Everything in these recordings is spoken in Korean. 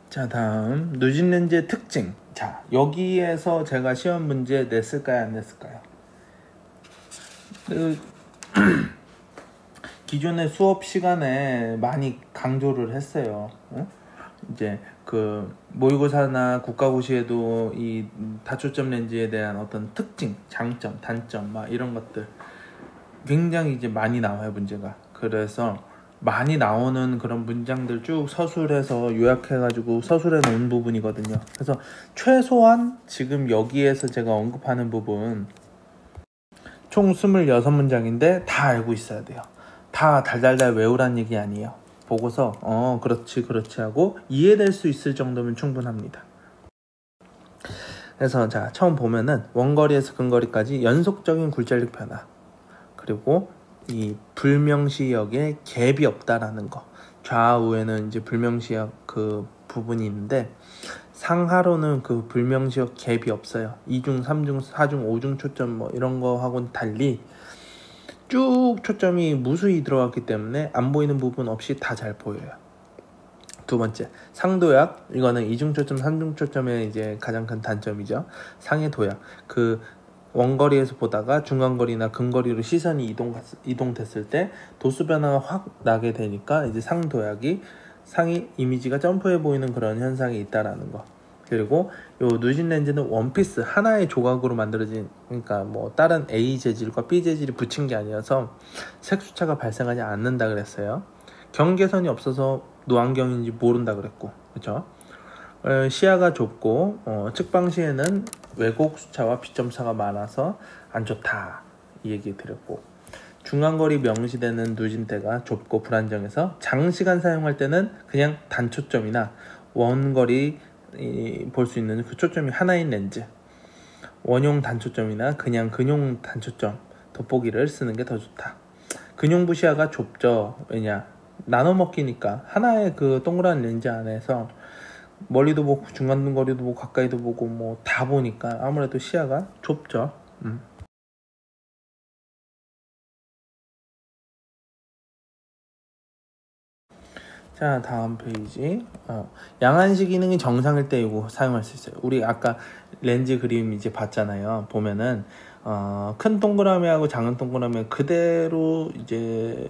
자, 다음 누진 렌즈의 특징. 자, 여기에서 제가 시험 문제 냈을까요, 안 냈을까요? 기존의 수업 시간에 많이 강조를 했어요. 이제 그 모의고사나 국가고시에도 이 다초점 렌즈에 대한 어떤 특징, 장점, 단점 막 이런 것들 굉장히 이제 많이 나와요, 문제가. 그래서 많이 나오는 그런 문장들 쭉 서술해서 요약해가지고 서술해 놓은 부분이거든요. 그래서 최소한 지금 여기에서 제가 언급하는 부분 총 26문장인데 다 알고 있어야 돼요. 다 달달달 외우란 얘기 아니에요. 보고서 그렇지 하고 이해될 수 있을 정도면 충분합니다. 그래서 자, 처음 보면은 원거리에서 근거리까지 연속적인 굴절력 변화, 그리고 이 불명시역에 갭이 없다라는 거. 좌우에는 이제 불명시역 그 부분이 있는데 상하로는 그 불명시역 갭이 없어요. 2중, 3중, 4중, 5중 초점 뭐 이런 거하고는 달리 쭉 초점이 무수히 들어갔기 때문에 안 보이는 부분 없이 다 잘 보여요. 두 번째, 상도약. 이거는 2중 초점, 3중 초점의 이제 가장 큰 단점이죠. 상의 도약. 그 원거리에서 보다가 중간거리나 근거리로 시선이 이동됐을 때 도수 변화가 확 나게 되니까 이제 상도약이 상이 이미지가 점프해 보이는 그런 현상이 있다라는 거. 그리고 요 누진 렌즈는 원피스 하나의 조각으로 만들어진, 그러니까 뭐 다른 A 재질과 B 재질이 붙인 게 아니어서 색수차가 발생하지 않는다 그랬어요. 경계선이 없어서 노안경인지 모른다 그랬고, 그렇죠? 시야가 좁고 측방시에는 왜곡 수차와 비점차가 많아서 안 좋다 이 얘기 드렸고, 중간거리 명시되는 누진대가 좁고 불안정해서 장시간 사용할 때는 그냥 단초점이나 원거리 볼 수 있는 그 초점이 하나인 렌즈, 원용 단초점이나 그냥 근용 단초점 돋보기를 쓰는 게 더 좋다. 근용부 시야가 좁죠. 왜냐, 나눠 먹기니까 하나의 그 동그란 렌즈 안에서 멀리도 보고 중간 거리도 보고 가까이도 보고 뭐 다 보니까 아무래도 시야가 좁죠. 자, 다음 페이지. 양한시 기능이 정상일 때 이거 사용할 수 있어요. 우리 아까 렌즈 그림 이제 봤잖아요. 보면은 큰 동그라미하고 작은 동그라미 그대로 이제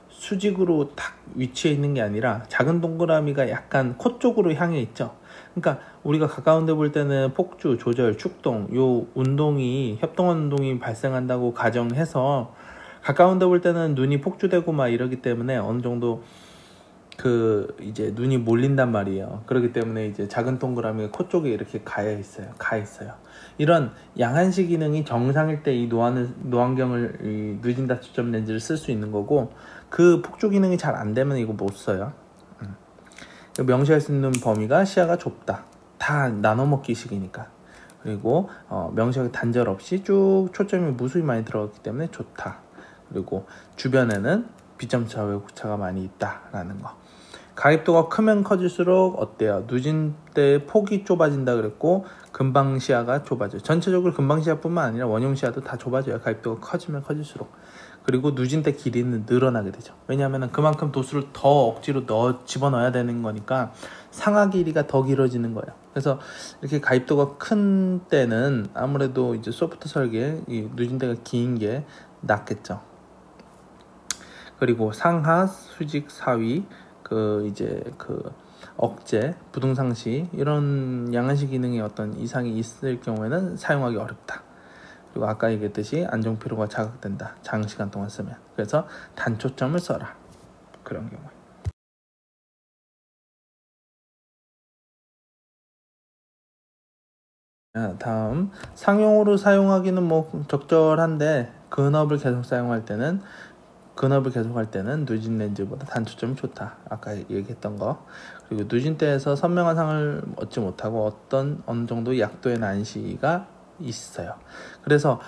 수직으로 딱 위치해 있는 게 아니라 작은 동그라미가 약간 코 쪽으로 향해 있죠. 그러니까 우리가 가까운 데 볼 때는 폭주, 조절, 축동, 요 운동이, 협동한 운동이 발생한다고 가정해서 가까운 데 볼 때는 눈이 폭주되고 막 이러기 때문에 어느 정도 그 이제 눈이 몰린단 말이에요. 그렇기 때문에 이제 작은 동그라미가 코 쪽에 이렇게 가 있어요. 이런 양한시 기능이 정상일 때 이 노안경을 이 누진 다초점 렌즈를 쓸 수 있는 거고, 그 폭주 기능이 잘 안 되면 이거 못 써요. 명시할 수 있는 범위가 시야가 좁다. 다 나눠먹기식이니까. 그리고 명시하게 단절 없이 쭉 초점이 무수히 많이 들어갔기 때문에 좋다. 그리고 주변에는 비점차, 왜곡차가 많이 있다라는 거. 가입도가 크면 커질수록 어때요? 누진 때 폭이 좁아진다 그랬고 근방 시야가 좁아져요. 전체적으로 근방 시야뿐만 아니라 원형 시야도 다 좁아져요. 가입도가 커지면 커질수록. 그리고 누진 때 길이는 늘어나게 되죠. 왜냐하면 그만큼 도수를 더 억지로 집어넣어야 되는 거니까 상하 길이가 더 길어지는 거예요. 그래서 이렇게 가입도가 큰 때는 아무래도 이제 소프트 설계, 이 누진대가 긴 게 낫겠죠. 그리고 상하, 수직, 사위, 이제 억제, 부등상시 이런 양한시 기능에 어떤 이상이 있을 경우에는 사용하기 어렵다. 그리고 아까 얘기했듯이 안정피로가 자극된다. 장시간 동안 쓰면. 그래서 단초점을 써라. 그런 경우에. 다음, 상용으로 사용하기는 뭐 적절한데 근업을 계속 계속할 때는 누진 렌즈보다 단초점이 좋다. 아까 얘기했던 거. 그리고 누진 때에서 선명한 상을 얻지 못하고 어느 정도 약도의 난시가 있어요. 그래서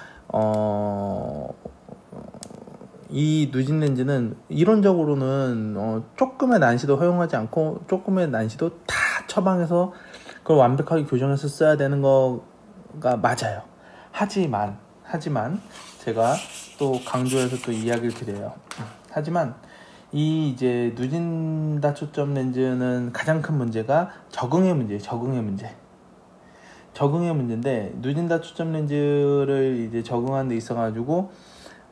이 누진 렌즈는 이론적으로는 조금의 난시도 허용하지 않고 조금의 난시도 다 처방해서 그걸 완벽하게 교정해서 써야 되는 거가 맞아요. 하지만 제가 또 강조해서 또 이야기를 드려요. 하지만 이 이제 누진 다초점 렌즈는 가장 큰 문제가 적응의 문제예요. 적응의 문제인데, 누진 다초점 렌즈를 이제 적응하는 데 있어 가지고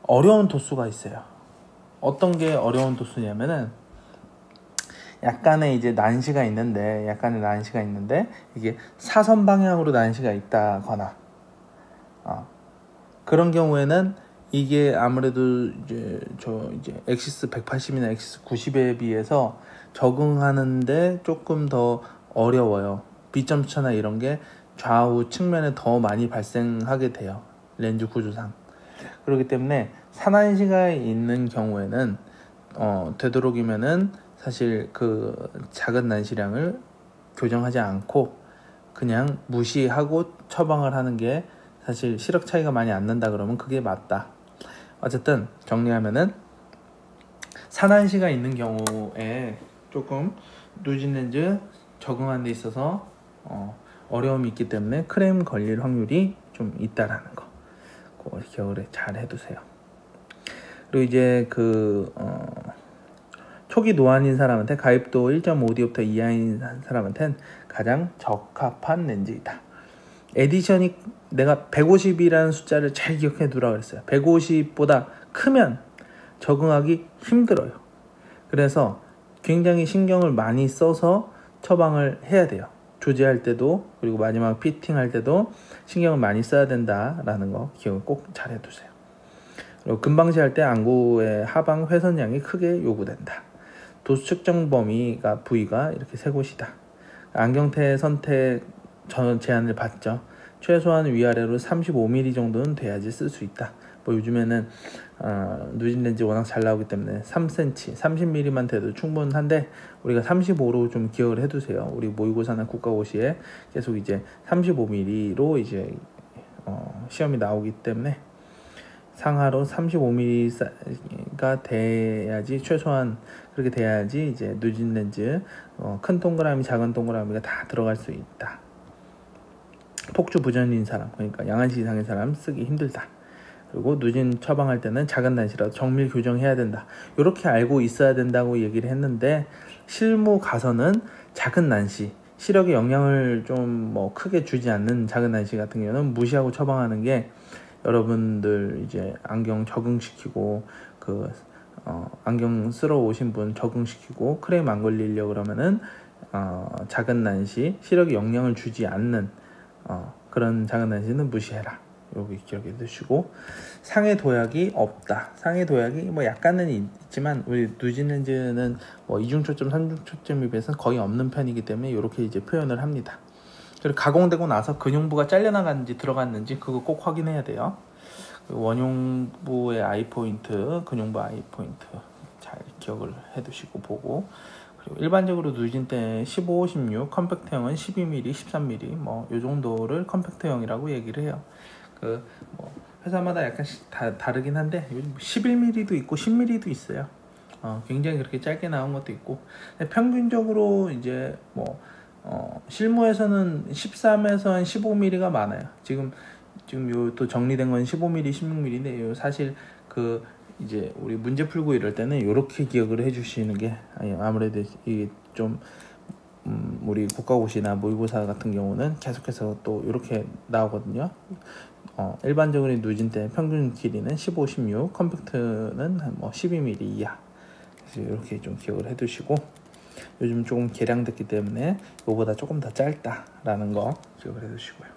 어려운 도수가 있어요. 어떤 게 어려운 도수냐면은 약간의 난시가 있는데 이게 사선 방향으로 난시가 있다거나 그런 경우에는 이게 아무래도 이제 엑시스 180이나 엑시스 90에 비해서 적응하는데 조금 더 어려워요. 비점차나 이런 게 좌우 측면에 더 많이 발생하게 돼요. 렌즈 구조상. 그렇기 때문에 산안시가 있는 경우에는 되도록이면은 사실 그 작은 난시량을 교정하지 않고 그냥 무시하고 처방을 하는 게 사실 시력 차이가 많이 안 난다 그러면 그게 맞다. 어쨌든 정리하면은 산안시가 있는 경우에 조금 누진 렌즈 적응하는 데 있어서 어려움이 있기 때문에 크레임 걸릴 확률이 좀 있다라는 거, 그거 기억을 잘 해두세요. 그리고 이제 초기 노안인 사람한테, 가입도 1.5D부터 이하인 사람한테는 가장 적합한 렌즈이다. 에디션이 내가 150이라는 숫자를 잘 기억해 두라고 그랬어요. 150보다 크면 적응하기 힘들어요. 그래서 굉장히 신경을 많이 써서 처방을 해야 돼요. 조제할 때도, 그리고 마지막 피팅할 때도 신경을 많이 써야 된다라는 거 기억을 꼭 잘 해두세요. 그리고 금방시 할 때 안구의 하방 회선량이 크게 요구된다. 도수 측정 부위가 이렇게 세 곳이다. 안경테 선택 제한을 받죠. 최소한 위아래로 35mm 정도는 돼야지 쓸 수 있다. 뭐 요즘에는 누진 렌즈 워낙 잘 나오기 때문에 3cm, 30mm만 돼도 충분한데 우리가 35로 좀 기억을 해두세요. 우리 모의고사나 국가고시에 계속 이제 35mm로 이제 시험이 나오기 때문에 상하로 35mm가 돼야지, 최소한 그렇게 돼야지 이제 누진 렌즈 큰 동그라미, 작은 동그라미가 다 들어갈 수 있다. 폭주 부전인 사람, 그러니까 양한시 이상의 사람 쓰기 힘들다. 그리고 누진 처방할 때는 작은 난시라도 정밀 교정해야 된다. 이렇게 알고 있어야 된다고 얘기를 했는데, 실무 가서는 작은 난시, 시력에 영향을 좀 크게 주지 않는 작은 난시 같은 경우는 무시하고 처방하는 게, 여러분들 이제 안경 적응시키고 안경 쓰러 오신 분 적응시키고 크레임 안 걸리려고 그러면은 작은 난시, 시력에 영향을 주지 않는 그런 작은 난시는 무시해라. 여기 기억해 두시고, 상해 도약이 없다. 상해 도약이 약간은 있지만 우리 누진 렌즈는 이중초점, 삼중초점에 비해서는 거의 없는 편이기 때문에 이렇게 이제 표현을 합니다. 그리고 가공되고 나서 근용부가 잘려나갔는지 들어갔는지 그거 꼭 확인해야 돼요. 원용부의 아이포인트, 근용부 아이포인트 잘 기억을 해두시고 보고, 그리고 일반적으로 누진 때 15, 16, 컴팩트형은 12mm, 13mm 요 정도를 컴팩트형이라고 얘기를 해요. 회사마다 약간씩 다르긴 한데 요즘 11mm도 있고 10mm도 있어요. 굉장히 그렇게 짧게 나온 것도 있고, 평균적으로 이제 실무에서는 13에서 한 15mm가 많아요. 지금 요 또 정리된 건 15mm, 16mm인데 사실 이제 우리 문제 풀고 이럴 때는 이렇게 기억을 해주시는 게, 아무래도 이게 좀 우리 국가고시나 모의고사 같은 경우는 계속해서 또 이렇게 나오거든요. 일반적으로 누진 때 평균 길이는 15, 16, 컴팩트는 12mm 이하. 그래서 이렇게 좀 기억을 해두시고, 요즘 조금 개량됐기 때문에 이거보다 조금 더 짧다라는 거 기억을 해두시고요.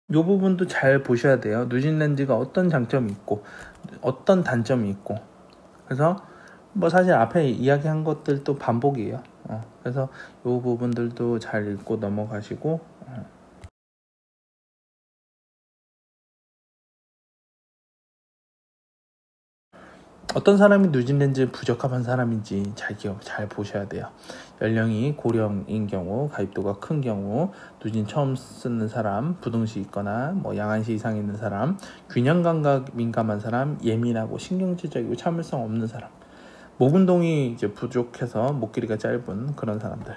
이 부분도 잘 보셔야 돼요. 누진 렌즈가 어떤 장점이 있고 어떤 단점이 있고, 그래서 사실 앞에 이야기한 것들도 반복이에요. 그래서 이 부분들도 잘 읽고 넘어가시고, 어떤 사람이 누진 렌즈 부적합한 사람인지 잘 보셔야 돼요. 연령이 고령인 경우, 가입도가 큰 경우, 누진 처음 쓰는 사람, 부등시 있거나 양한시 이상 있는 사람, 균형 감각 민감한 사람, 예민하고 신경질적이고 참을성 없는 사람, 목 운동이 이제 부족해서 목 길이가 짧은 그런 사람들.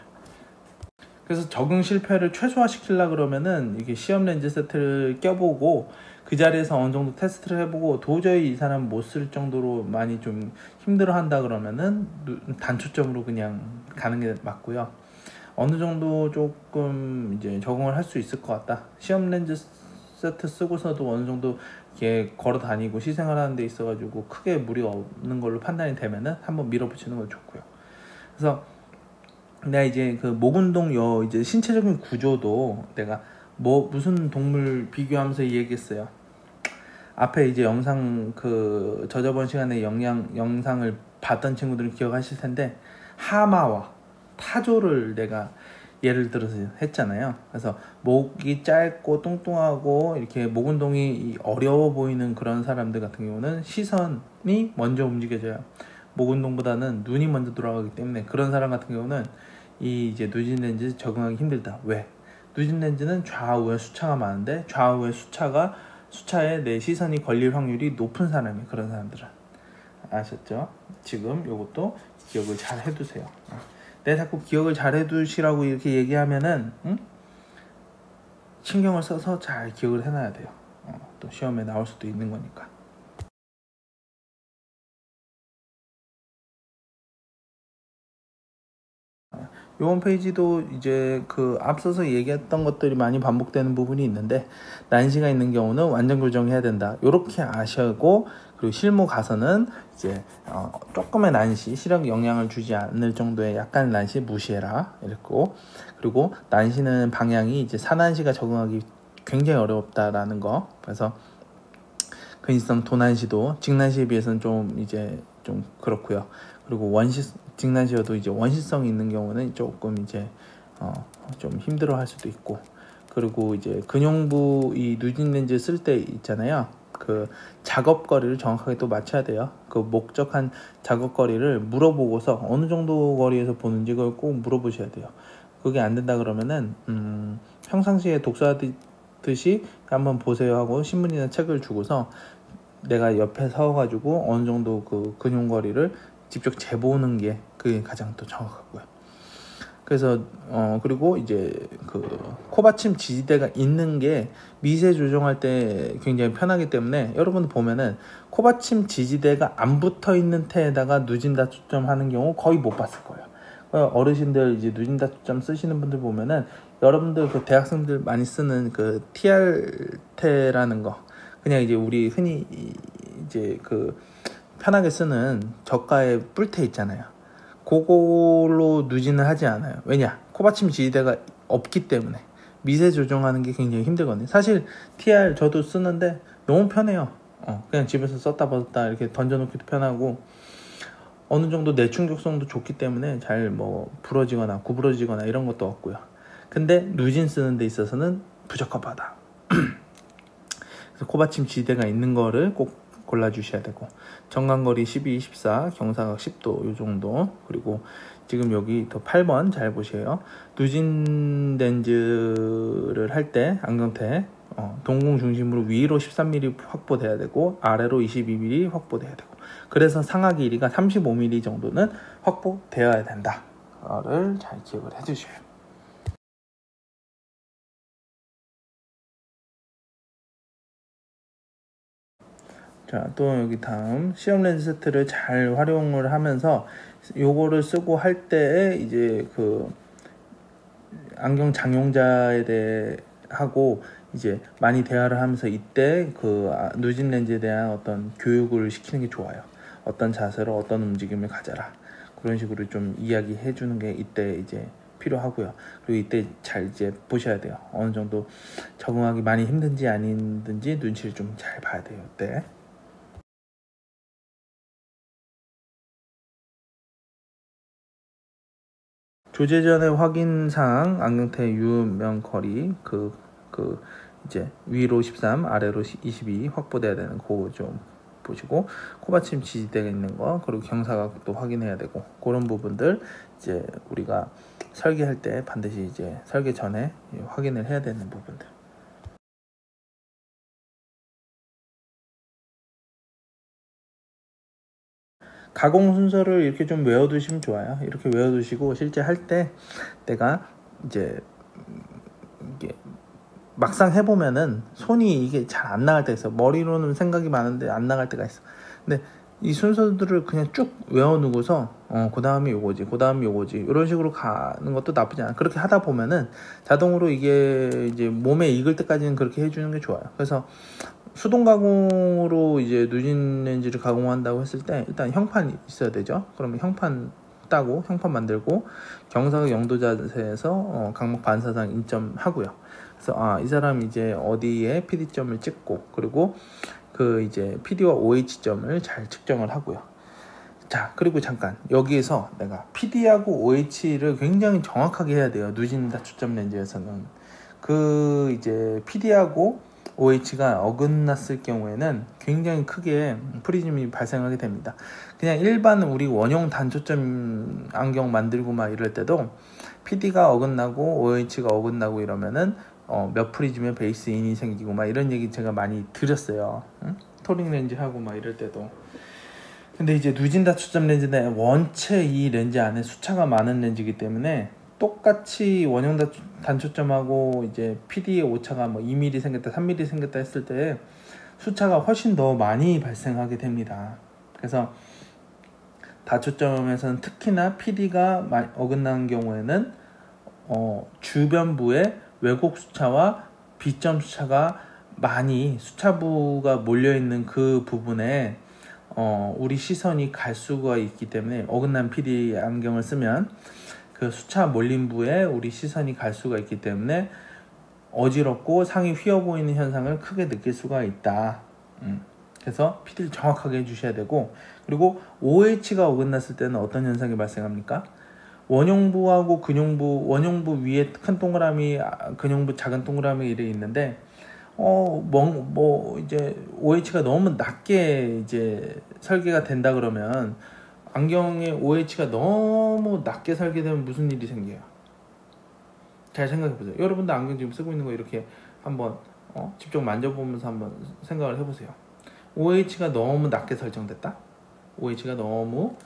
그래서 적응 실패를 최소화시키려 그러면은 이게 시험 렌즈 세트를 껴보고 그 자리에서 어느 정도 테스트를 해보고 도저히 이 사람 못 쓸 정도로 많이 좀 힘들어 한다 그러면은 단초점으로 그냥 가는 게 맞고요. 어느 정도 조금 이제 적응을 할 수 있을 것 같다. 시험 렌즈 세트 쓰고서도 어느 정도 이렇게 걸어 다니고 시생을 하는 데 있어가지고 크게 무리가 없는 걸로 판단이 되면은 한번 밀어붙이는 건 좋고요. 그래서 내가 이제 그 목운동 이제 신체적인 구조도 내가 뭐 무슨 동물 비교하면서 얘기했어요. 앞에 이제 영상 그 저저번 시간에 영상을 봤던 친구들은 기억하실 텐데 하마와 타조를 내가 예를 들어서 했잖아요. 그래서 목이 짧고 뚱뚱하고 이렇게 목 운동이 어려워 보이는 그런 사람들 같은 경우는 시선이 먼저 움직여져요. 목 운동보다는 눈이 먼저 돌아가기 때문에 그런 사람 같은 경우는 이 이제 누진 렌즈 적응하기 힘들다. 왜? 누진 렌즈는 좌우에 수차가 많은데 좌우의 수차에 내 시선이 걸릴 확률이 높은 사람이 그런 사람들은 아셨죠? 지금 요것도 기억을 잘 해두세요. 내가 자꾸 기억을 잘 해두시라고 이렇게 얘기하면은 신경을 써서 잘 기억을 해놔야 돼요. 또 시험에 나올 수도 있는 거니까. 이 홈페이지도 이제 그 앞서서 얘기했던 것들이 많이 반복되는 부분이 있는데 난시가 있는 경우는 완전 교정해야 된다. 이렇게 아시고 그리고 실무 가서는 이제 조금의 난시, 시력 영향을 주지 않을 정도의 약간의 난시 무시해라 이랬고 그리고 난시는 방향이 이제 사난시가 적응하기 굉장히 어렵다라는 거. 그래서 근시성 도난시도 직난시에 비해서는 좀 이제 좀 그렇고요. 그리고 직난시여도 이제 원시성이 있는 경우는 조금 이제 좀 힘들어할 수도 있고 그리고 이제 근용부 이 누진 렌즈 쓸 때 있잖아요. 그 작업거리를 정확하게 또 맞춰야 돼요. 그 목적한 작업거리를 물어보고서 어느 정도 거리에서 보는지 그걸 꼭 물어보셔야 돼요. 그게 안 된다 그러면은 평상시에 독서하듯이 한번 보세요 하고 신문이나 책을 주고서 내가 옆에 서가지고 어느 정도 그 근용거리를 직접 재보는 게 그게 가장 또 정확하고요. 그래서 그리고 이제 그 코받침 지지대가 있는 게 미세 조정할 때 굉장히 편하기 때문에 여러분 보면은 코받침 지지대가 안 붙어 있는 태에다가 누진 다초점 하는 경우 거의 못 봤을 거예요. 어르신들 이제 누진 다초점 쓰시는 분들 보면은 여러분들 그 대학생들 많이 쓰는 그 TR 태라는 거 그냥 이제 우리 흔히 이제 그 편하게 쓰는 저가의 뿔테 있잖아요. 그걸로 누진을 하지 않아요. 왜냐? 코받침 지지대가 없기 때문에 미세 조정하는 게 굉장히 힘들거든요. 사실 TR 저도 쓰는데 너무 편해요. 그냥 집에서 썼다 벗었다 이렇게 던져놓기도 편하고 어느 정도 내충격성도 좋기 때문에 잘 뭐 부러지거나 구부러지거나 이런 것도 없고요. 근데 누진 쓰는 데 있어서는 부적합하다. 그래서 코받침 지지대가 있는 거를 꼭 골라주셔야 되고 정강거리 12, 14, 경사각 10도 요 정도 그리고 지금 여기 더 8번 잘 보세요. 누진 렌즈를 할 때 안경테 동공 중심으로 위로 13mm 확보돼야 되고 아래로 22mm 확보돼야 되고 그래서 상하 길이가 35mm 정도는 확보되어야 된다. 그거를 잘 기억을 해주셔요. 자, 또 여기 다음 시험 렌즈 세트를 잘 활용을 하면서 요거를 쓰고 할 때에 이제 그 안경 장용자에 대해 하고 이제 많이 대화를 하면서 이때 그 누진 렌즈에 대한 어떤 교육을 시키는 게 좋아요. 어떤 자세로 어떤 움직임을 가져라. 그런 식으로 좀 이야기해 주는 게 이때 이제 필요하고요. 그리고 이때 잘 이제 보셔야 돼요. 어느 정도 적응하기 많이 힘든지 아닌지 눈치를 좀 잘 봐야 돼요. 이때. 조제 전의 확인사항 안경테 유명 거리 그 이제 위로 13 아래로 22 확보돼야 되는 거 좀 보시고 코받침 지지대가 있는 거 그리고 경사각도 확인해야 되고 그런 부분들 이제 우리가 설계할 때 반드시 이제 설계 전에 확인을 해야 되는 부분들. 가공 순서를 이렇게 좀 외워두시면 좋아요. 이렇게 외워두시고 실제 할 때 내가 이제 이게 막상 해보면은 손이 이게 잘 안 나갈 때가 있어. 머리로는 생각이 많은데 안 나갈 때가 있어. 근데 이 순서들을 그냥 쭉 외워두고서 그 다음이 요거지, 그 다음이 요거지, 이런 식으로 가는 것도 나쁘지 않아. 그렇게 하다 보면은 자동으로 이게 이제 몸에 익을 때까지는 그렇게 해주는 게 좋아요. 그래서 수동 가공으로 이제 누진 렌즈를 가공한다고 했을 때 일단 형판이 있어야 되죠. 그러면 형판 따고 형판 만들고 경사각 영도 자세에서 각막 반사상 인점하고요. 그래서 이 사람 이제 어디에 PD점을 찍고, 그리고 그 이제 PD와 OH점을 잘 측정을 하고요. 자, 그리고 잠깐 여기에서 내가 PD하고 OH를 굉장히 정확하게 해야 돼요. 누진 다초점 렌즈에서는. 그 이제 PD하고 OH가 어긋났을 경우에는 굉장히 크게 프리즘이 발생하게 됩니다. 그냥 일반 우리 원형 단초점 안경 만들고 막 이럴 때도 PD가 어긋나고 OH가 어긋나고 이러면은 몇 프리즘의 베이스인이 생기고 막 이런 얘기 제가 많이 드렸어요. 응? 토링 렌즈 하고 막 이럴 때도. 근데 이제 누진 다초점 렌즈는 원체 이 렌즈 안에 수차가 많은 렌즈이기 때문에 똑같이 원형 단초점하고 이제 PD의 오차가 뭐 2mm 생겼다 3mm 생겼다 했을 때 수차가 훨씬 더 많이 발생하게 됩니다. 그래서 다초점에서는 특히나 PD가 어긋나는 경우에는 주변부에 왜곡 수차와 비점 수차가 많이 수차부가 몰려있는 그 부분에 우리 시선이 갈 수가 있기 때문에 어긋난 PD 안경을 쓰면 그 수차 몰린 부에 우리 시선이 갈 수가 있기 때문에 어지럽고 상이 휘어 보이는 현상을 크게 느낄 수가 있다. 그래서 PD를 정확하게 해주셔야 되고, 그리고 OH가 어긋났을 때는 어떤 현상이 발생합니까? 원형부하고 근형부, 원형부 위에 큰 동그라미, 근형부 작은 동그라미 이래 있는데, 이제 OH가 너무 낮게 이제 설계가 된다 그러면 안경의 OH가 너무 낮게 설계되면 무슨 일이 생겨요? 잘 생각해 보세요. 여러분도 안경 지금 쓰고 있는 거 이렇게 한번 직접 만져보면서 한번 생각을 해보세요. OH가 너무 낮게 설정됐다. OH가 너무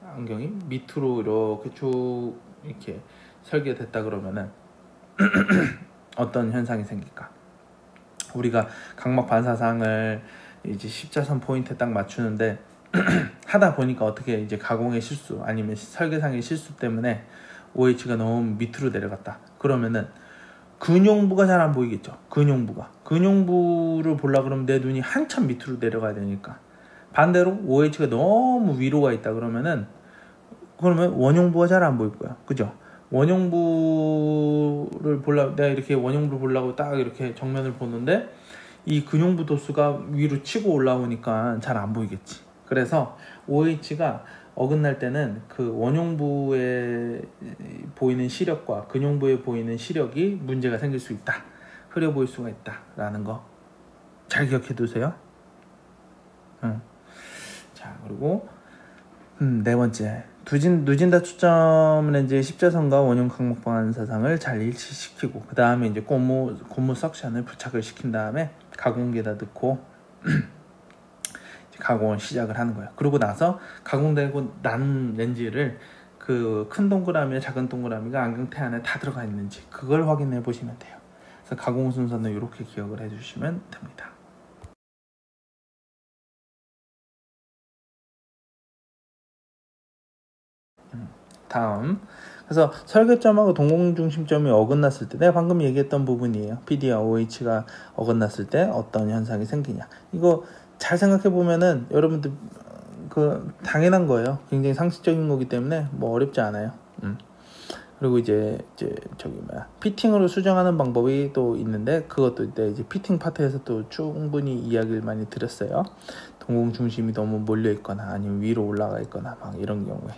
안경이 밑으로 이렇게 쭉 이렇게 설계됐다 그러면은 어떤 현상이 생길까? 우리가 각막 반사상을 이제 십자선 포인트에 딱 맞추는데 하다 보니까 어떻게 이제 가공의 실수 아니면 설계상의 실수 때문에 OH가 너무 밑으로 내려갔다. 그러면은 근용부가 잘 안 보이겠죠. 근용부를 보려 그러면 내 눈이 한참 밑으로 내려가야 되니까. 반대로 OH가 너무 위로 가 있다 그러면 원형부가 잘 안 보일 거야. 그죠? 내가 이렇게 원형부를 보려고 딱 이렇게 정면을 보는데 이 근용부 도수가 위로 치고 올라오니까 잘 안 보이겠지. 그래서 OH가 어긋날 때는 그 원형부에 보이는 시력과 근용부에 보이는 시력이 문제가 생길 수 있다. 흐려 보일 수가 있다. 라는 거 잘 기억해 두세요. 자, 그리고 네 번째, 누진 다초점 렌즈의 십자선과 원형 각막 반사상을 잘 일치시키고 그 다음에 이제 고무 석션을 부착을 시킨 다음에 가공기에다 넣고 가공을 시작을 하는 거예요. 그러고 나서 가공되고 난 렌즈를 그 큰 동그라미와 작은 동그라미가 안경테 안에 다 들어가 있는지 그걸 확인해 보시면 돼요. 그래서 가공 순서는 이렇게 기억을 해주시면 됩니다. 다음, 그래서 설계점하고 동공중심점이 어긋났을 때 내가 방금 얘기했던 부분이에요. PD와 OH가 어긋났을 때 어떤 현상이 생기냐. 이거 잘 생각해 보면은 여러분들 그 당연한 거예요. 굉장히 상식적인 거기 때문에 뭐 어렵지 않아요. 그리고 이제 피팅으로 수정하는 방법이 또 있는데 그것도 이제 피팅 파트에서 또 충분히 이야기를 많이 드렸어요. 동공중심이 너무 몰려 있거나 아니면 위로 올라가 있거나 막 이런 경우에.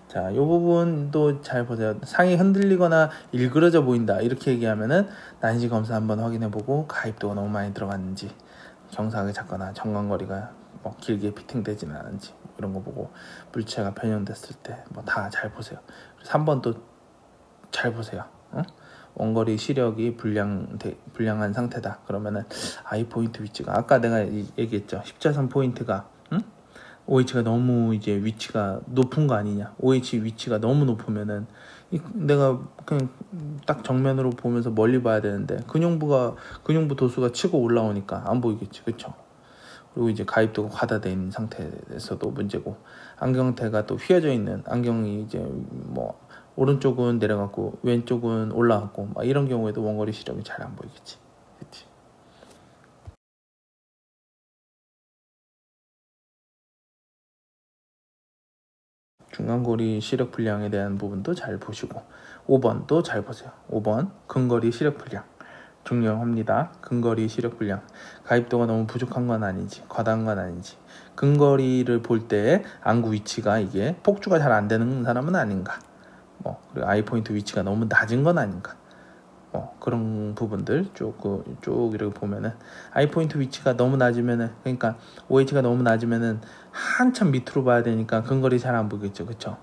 자, 이 부분도 잘 보세요. 상이 흔들리거나 일그러져 보인다 이렇게 얘기하면은 난시 검사 한번 확인해보고 가입도가 너무 많이 들어갔는지, 경사하게 작거나 정강거리가 뭐 길게 피팅되지는 않은지 이런 거 보고 물체가 변형됐을 때 뭐 다 잘 보세요. 그래서 3번도 잘 보세요. 원거리 시력이 불량한 상태다. 그러면은 아이 포인트 위치가 아까 내가 얘기했죠. 십자선 포인트가 OH가 너무 이제 위치가 높은 거 아니냐. OH 위치가 너무 높으면은 내가 그냥 딱 정면으로 보면서 멀리 봐야 되는데 근육부 도수가 치고 올라오니까 안 보이겠지, 그쵸? 그리고 이제 가입도가 과다돼 있는 상태에서도 문제고, 안경테가 또 휘어져 있는 안경이 이제 뭐 오른쪽은 내려갔고 왼쪽은 올라갔고 막 이런 경우에도 원거리 시력이 잘 안 보이겠지, 그치? 중간거리 시력 불량에 대한 부분도 잘 보시고, 5번도 잘 보세요. 5번 근거리 시력 불량 중요합니다. 근거리 시력 불량, 가입도가 너무 부족한 건 아닌지 과다한 건 아닌지, 근거리를 볼 때 안구 위치가 이게 폭주가 잘 안 되는 사람은 아닌가, 뭐 그리고 아이 포인트 위치가 너무 낮은 건 아닌가, 그런 부분들 쭉 이렇게 보면은 아이 포인트 위치가 너무 낮으면은, 그러니까 OH가 너무 낮으면은 한참 밑으로 봐야 되니까 근거리 잘 안 보겠죠, 그쵸?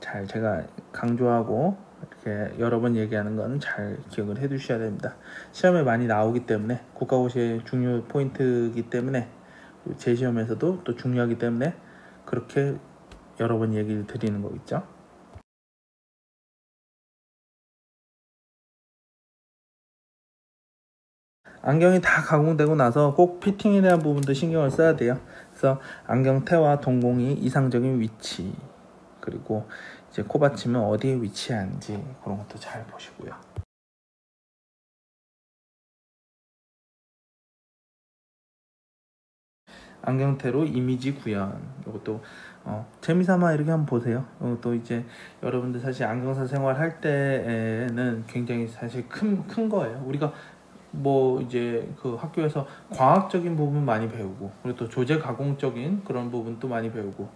잘 제가 강조하고 이렇게 여러 번 얘기하는 거는 잘 기억을 해 두셔야 됩니다. 시험에 많이 나오기 때문에, 국가고시의 중요 포인트이기 때문에, 제 시험에서도 또 중요하기 때문에 그렇게 여러 번 얘기를 드리는 거겠죠. 안경이 다 가공되고 나서 꼭 피팅에 대한 부분도 신경을 써야 돼요. 그래서 안경테와 동공이 이상적인 위치, 그리고 이제 코받침은 어디에 위치한지 그런 것도 잘 보시고요. 안경테로 이미지 구현, 이것도 재미삼아 이렇게 한번 보세요. 이것도 이제 여러분들 사실 안경사 생활할 때에는 굉장히 사실 큰 거예요. 우리가 뭐 이제 그 학교에서 과학적인 부분 많이 배우고, 그리고 또 조제 가공적인 그런 부분도 많이 배우고,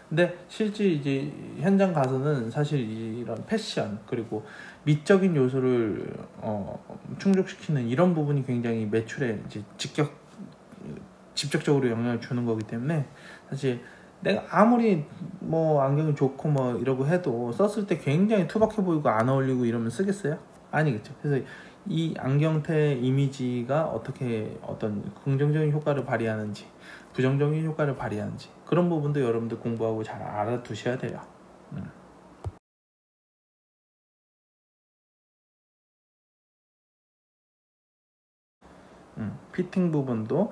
근데 실제 이제 현장 가서는 사실 이런 패션 그리고 미적인 요소를 충족시키는 이런 부분이 굉장히 매출에 이제 직접적으로 영향을 주는 거기 때문에, 사실 내가 아무리 뭐 안경이 좋고 뭐 이러고 해도 썼을 때 굉장히 투박해 보이고 안 어울리고 이러면 쓰겠어요? 아니겠죠. 그래서 이 안경테 이미지가 어떻게 어떤 긍정적인 효과를 발휘하는지 부정적인 효과를 발휘하는지 그런 부분도 여러분들 공부하고 잘 알아두셔야 돼요. 피팅 부분도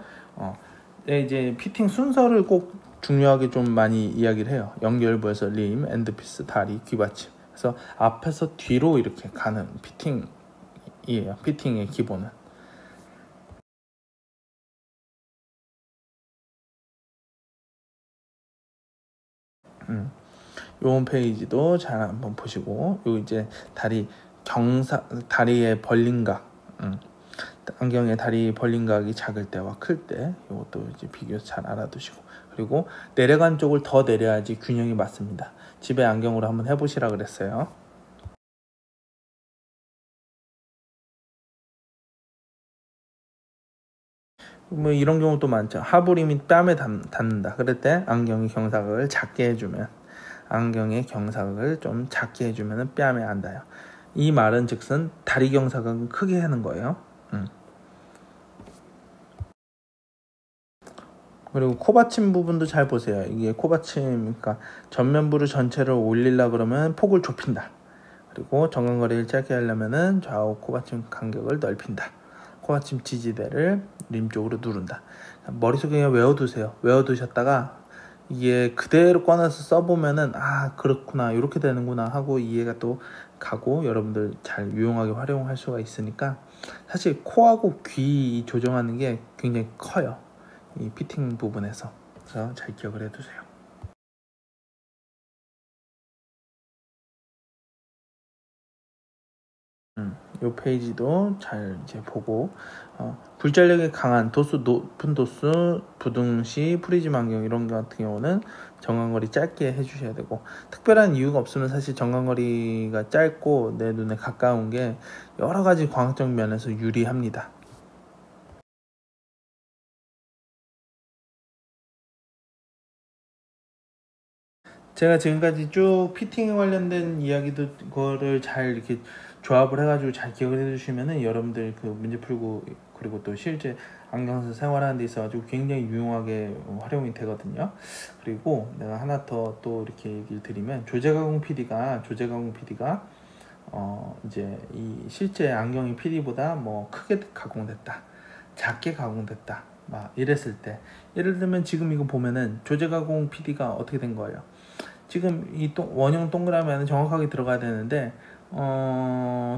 이제 피팅 순서를 꼭 중요하게 좀 많이 이야기를 해요. 연결부에서 림, 엔드피스, 다리, 귀받침. 그래서 앞에서 뒤로 이렇게 가는 피팅이에요. 피팅의 기본은. 요 홈페이지도 잘 한번 보시고, 요 이제 다리의 벌림각, 안경의 다리 벌림각이 작을 때와 클 때, 이것도 이제 비교해서 잘 알아두시고, 그리고 내려간 쪽을 더 내려야지 균형이 맞습니다. 집에 안경으로 한번 해보시라 그랬어요. 뭐 이런 경우도 많죠. 하부림이 뺨에 닿는다. 그럴 때 안경의 경사각을 작게 해주면, 안경의 경사각을 좀 작게 해주면 뺨에 안 닿아요. 이 말은 즉슨 다리 경사각은 크게 하는 거예요. 그리고 코받침 부분도 잘 보세요. 이게 코받침, 그러니까 전면부를 전체를 올리려 그러면 폭을 좁힌다. 그리고 정강거리를 짧게 하려면은 좌우 코받침 간격을 넓힌다. 코받침 지지대를 림 쪽으로 누른다. 머릿속에 그냥 외워두세요. 외워두셨다가 이게 그대로 꺼내서 써보면은 그렇구나, 이렇게 되는구나 하고 이해가 또 가고 여러분들 잘 유용하게 활용할 수가 있으니까, 사실 코하고 귀 조정하는 게 굉장히 커요. 이 피팅 부분에서. 그래서 잘 기억을 해두세요. 이 페이지도 잘 이제 보고, 굴절력이 강한 높은 도수 부등시 프리즘 안경 이런 거 같은 경우는 정강거리 짧게 해주셔야 되고, 특별한 이유가 없으면 사실 정강거리가 짧고 내 눈에 가까운 게 여러 가지 광학적 면에서 유리합니다. 제가 지금까지 쭉 피팅에 관련된 이야기도 그거를 잘 이렇게 조합을 해가지고 잘 기억을 해주시면은 여러분들 그 문제 풀고 그리고 또 실제 안경에서 생활하는 데 있어가지고 굉장히 유용하게 활용이 되거든요. 그리고 내가 하나 더 또 이렇게 얘기를 드리면 조제가공 PD가 이제 이 실제 안경이 PD보다 뭐 크게 가공됐다, 작게 가공됐다, 막 이랬을 때 예를 들면 지금 이거 보면은 조제가공 PD가 어떻게 된 거예요? 지금 이 원형 동그라미 안에 정확하게 들어가야 되는데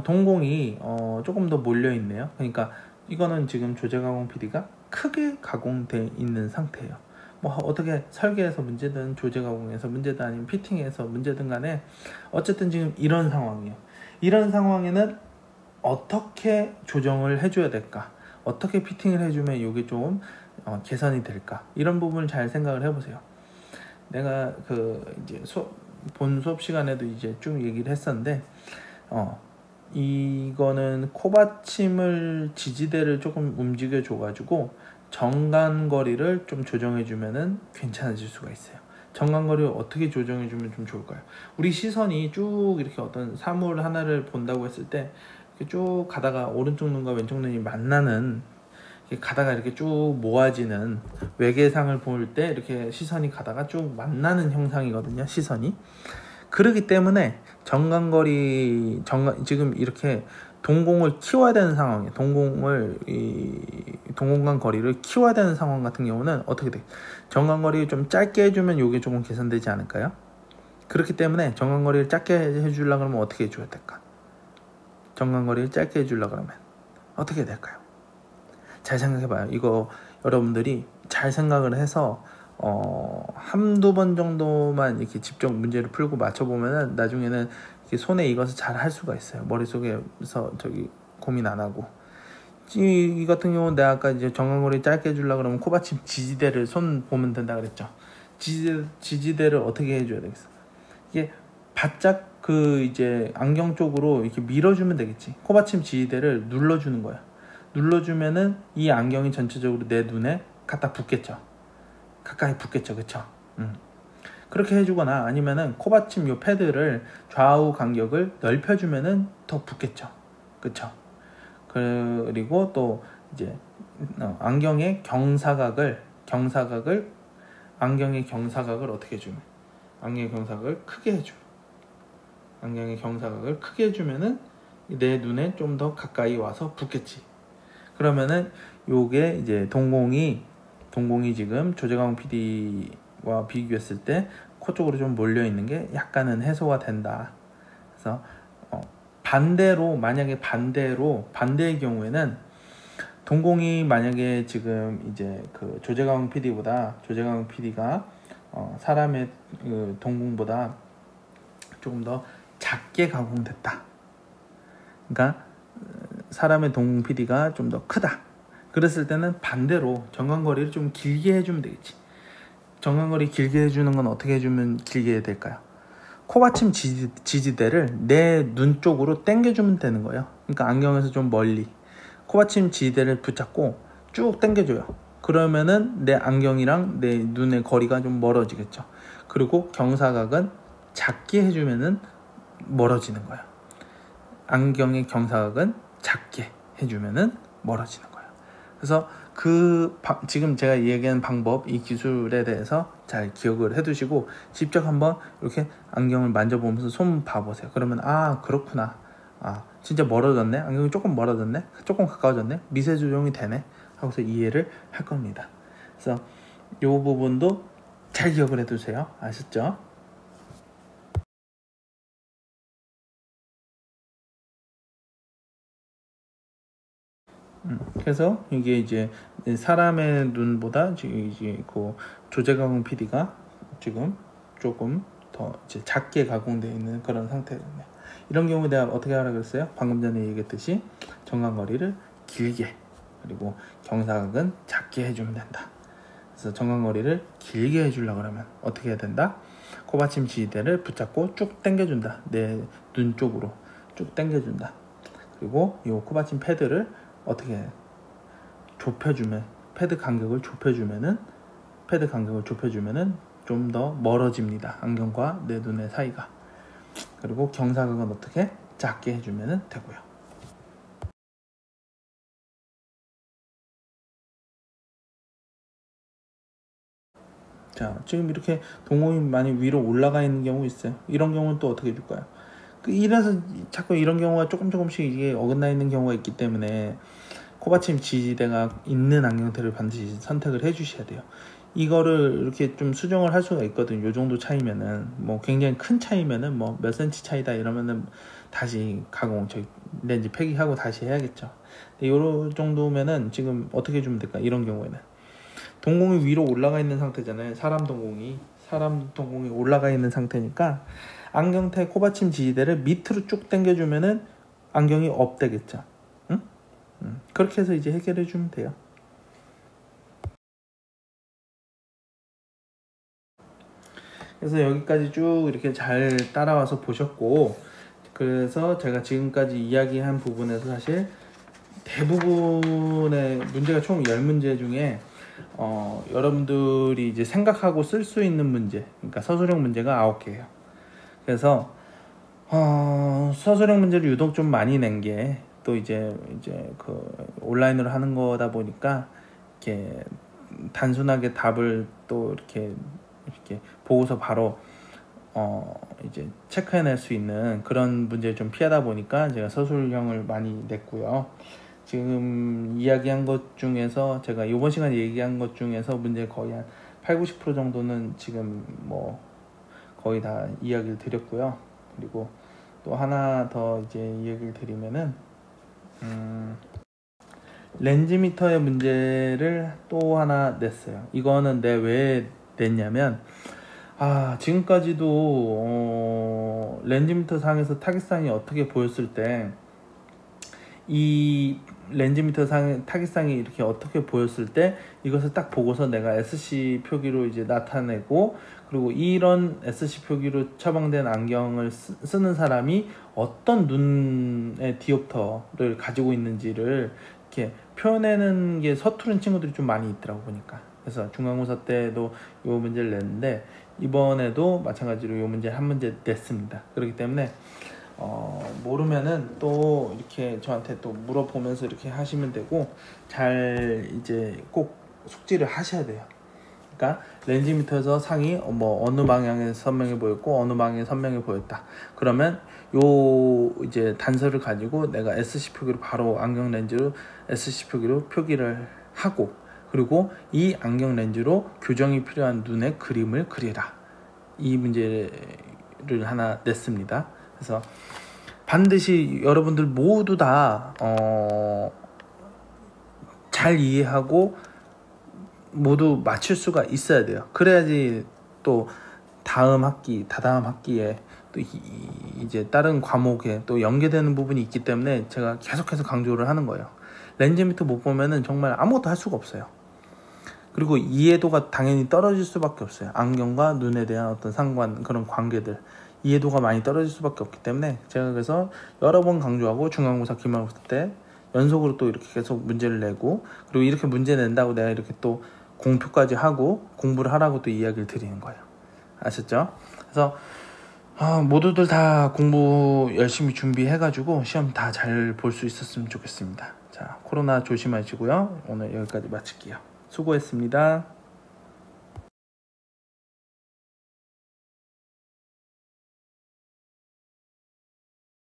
동공이 조금 더 몰려 있네요. 그러니까 이거는 지금 조제가공 PD가 크게 가공돼 있는 상태예요. 뭐 어떻게 설계에서 문제든 조제가공에서 문제든 아니면 피팅에서 문제든 간에 어쨌든 지금 이런 상황이에요. 이런 상황에는 어떻게 조정을 해줘야 될까? 어떻게 피팅을 해주면 이게 좀 개선이 될까? 이런 부분을 잘 생각을 해보세요. 내가 그 이제 본 수업 시간에도 이제 쭉 얘기를 했었는데 이거는 코받침을 지지대를 조금 움직여 줘가지고 정간거리를 좀 조정해 주면은 괜찮아질 수가 있어요. 정간거리를 어떻게 조정해 주면 좀 좋을까요? 우리 시선이 쭉 이렇게 어떤 사물 하나를 본다고 했을 때 이렇게 쭉 가다가 오른쪽 눈과 왼쪽 눈이 만나는, 이렇게 가다가 이렇게 쭉 모아지는, 외계상을 볼 때 이렇게 시선이 가다가 쭉 만나는 형상이거든요, 시선이. 그렇기 때문에 지금 이렇게 동공을 키워야 되는 상황이에요. 동공간 거리를 키워야 되는 상황 같은 경우는 어떻게 돼? 정간거리를 좀 짧게 해주면 이게 조금 개선되지 않을까요? 그렇기 때문에 정간거리를 짧게 해주려고 하면 어떻게 해줘야 될까? 정간거리를 짧게 해주려고 하면 어떻게 해야 될까요? 잘 생각해봐요. 이거 여러분들이 잘 생각을 해서 한두 번 정도만 이렇게 직접 문제를 풀고 맞춰보면은 나중에는 이렇게 손에 익어서 잘 할 수가 있어요. 머릿속에서 고민 안 하고. 이 같은 경우는 내가 아까 이제 정강거리 짧게 해주려고 그러면 코받침 지지대를 손 보면 된다 그랬죠. 지지대를 어떻게 해줘야 되겠어? 이게 바짝 그 이제 안경 쪽으로 이렇게 밀어주면 되겠지. 코받침 지지대를 눌러주는 거야. 눌러주면은 이 안경이 전체적으로 내 눈에 갖다 붙겠죠. 가까이 붙겠죠. 그쵸? 그렇게 해주거나 아니면은 코받침 요 패드를 좌우 간격을 넓혀주면은 더 붙겠죠. 그쵸? 그리고 또 이제 안경의 경사각을 어떻게 해주면, 안경의 경사각을 크게 해주면, 안경의 경사각을 크게 해주면은 내 눈에 좀 더 가까이 와서 붙겠지. 그러면은 요게 이제 동공이 지금 조제가공 PD와 비교했을 때 코 쪽으로 좀 몰려 있는 게 약간은 해소가 된다. 그래서 반대의 경우에는 동공이 만약에 지금 이제 그 조제가공 PD가 사람의 그 동공보다 조금 더 작게 가공됐다. 그러니까 사람의 동공 PD가 좀 더 크다. 그랬을 때는 반대로 정간거리를 좀 길게 해주면 되겠지. 정간거리 길게 해주는 건 어떻게 해주면 길게 해야 될까요? 코받침 지지대를 내 눈 쪽으로 당겨주면 되는 거예요. 그러니까 안경에서 좀 멀리 코받침 지지대를 붙잡고 쭉 당겨줘요. 그러면은 내 안경이랑 내 눈의 거리가 좀 멀어지겠죠. 그리고 경사각은 작게 해주면은 멀어지는 거예요. 안경의 경사각은 작게 해주면은 멀어지는 거예요. 그래서 지금 제가 얘기한 방법, 이 기술에 대해서 잘 기억을 해두시고 직접 한번 이렇게 안경을 만져보면서 손 봐보세요. 그러면 그렇구나, 진짜 멀어졌네, 안경이 조금 멀어졌네, 조금 가까워졌네, 미세 조정이 되네 하고서 이해를 할 겁니다. 그래서 이 부분도 잘 기억을 해두세요. 아셨죠? 그래서 이게 이제 사람의 눈보다 이제 그 조제가공 PD가 지금 조금 더 이제 작게 가공되어 있는 그런 상태거든요. 이런 경우에 내가 어떻게 하라 그랬어요? 방금 전에 얘기했듯이 정간거리를 길게, 그리고 경사각은 작게 해주면 된다. 그래서 정간거리를 길게 해주려고 하면 어떻게 해야 된다? 코받침 지지대를 붙잡고 쭉 당겨준다. 내 눈 쪽으로 쭉 당겨준다. 그리고 이 코받침 패드를 어떻게 좁혀주면, 패드 간격을 좁혀주면은 좀 더 멀어집니다. 안경과 내 눈의 사이가. 그리고 경사각은 어떻게 작게 해주면 되고요. 자, 지금 이렇게 동공이 많이 위로 올라가 있는 경우 있어요. 이런 경우는 또 어떻게 해줄까요? 이래서 자꾸 이런 경우가 조금씩 이게 어긋나 있는 경우가 있기 때문에 코받침 지지대가 있는 안경테를 반드시 선택을 해주셔야 돼요. 이거를 이렇게 좀 수정을 할 수가 있거든요. 요 정도 차이면은, 뭐 굉장히 큰 차이면은 뭐 몇 센치 차이다 이러면은 다시 가공, 렌즈 폐기하고 다시 해야겠죠. 근데 요 정도면은 지금 어떻게 해주면 될까? 이런 경우에는 동공이 위로 올라가 있는 상태잖아요. 사람 동공이 올라가 있는 상태니까 안경테 코받침 지지대를 밑으로 쭉 당겨주면은 안경이 업되겠죠. 응? 그렇게 해서 이제 해결해 주면 돼요. 그래서 여기까지 쭉 이렇게 잘 따라와서 보셨고, 그래서 제가 지금까지 이야기한 부분에서 사실 대부분의 문제가 총 10문제 중에 여러분들이 이제 생각하고 쓸 수 있는 문제, 그러니까 서술형 문제가 9개예요. 그래서 서술형 문제를 유독 좀 많이 낸 게 또 이제 그 온라인으로 하는 거다 보니까 이렇게 단순하게 답을 또 이렇게 보고서 바로 이제 체크해낼 수 있는 그런 문제를 좀 피하다 보니까 제가 서술형을 많이 냈고요. 지금 이야기한 것 중에서 제가 이번 시간에 얘기한 것 중에서 문제 거의 한 80-90% 정도는 지금 뭐 거의 다 이야기를 드렸고요. 그리고 또 하나 더 이제 이야기를 드리면은 렌즈미터의 문제를 또 하나 냈어요. 이거는 왜 냈냐면 지금까지도 렌즈미터 상에서 타깃상이 어떻게 보였을 때 이 렌즈미터 상의 타깃상이 이렇게 어떻게 보였을 때 이것을 딱 보고서 내가 SC 표기로 이제 나타내고, 그리고 이런 SC 표기로 처방된 안경을 쓰는 사람이 어떤 눈의 디옵터를 가지고 있는지를 이렇게 표현하는 게 서투른 친구들이 좀 많이 있더라고 보니까. 그래서 중간고사 때도 이 문제를 냈는데 이번에도 마찬가지로 이 문제 한 문제 냈습니다. 그렇기 때문에 모르면은 또 이렇게 저한테 또 물어보면서 이렇게 하시면 되고, 잘 이제 꼭 숙지를 하셔야 돼요. 그러니까 렌즈미터에서 상이 뭐 어느 방향에 선명해 보였고 어느 방향에 선명해 보였다. 그러면 요 이제 단서를 가지고 내가 SC 표기로 바로 안경 렌즈로 SC 표기로 표기를 하고, 그리고 이 안경 렌즈로 교정이 필요한 눈의 그림을 그리라. 이 문제를 하나 냈습니다. 그래서 반드시 여러분들 모두 다 잘 이해하고 모두 맞출 수가 있어야 돼요. 그래야지 또 다다음 학기에 또 이제 다른 과목에 또 연계되는 부분이 있기 때문에 제가 계속해서 강조를 하는 거예요. 렌즈미터 못 보면은 정말 아무것도 할 수가 없어요. 그리고 이해도가 당연히 떨어질 수밖에 없어요. 안경과 눈에 대한 어떤 상관, 그런 관계들, 이해도가 많이 떨어질 수밖에 없기 때문에 제가 그래서 여러 번 강조하고 중간고사, 기말고사 때 연속으로 또 이렇게 계속 문제를 내고, 그리고 이렇게 문제 낸다고 내가 이렇게 또 공표까지 하고 공부를 하라고 또 이야기를 드리는 거예요. 아셨죠? 그래서 모두들 다 공부 열심히 준비해가지고 시험 다 잘 볼 수 있었으면 좋겠습니다. 자, 코로나 조심하시고요. 오늘 여기까지 마칠게요. 수고했습니다.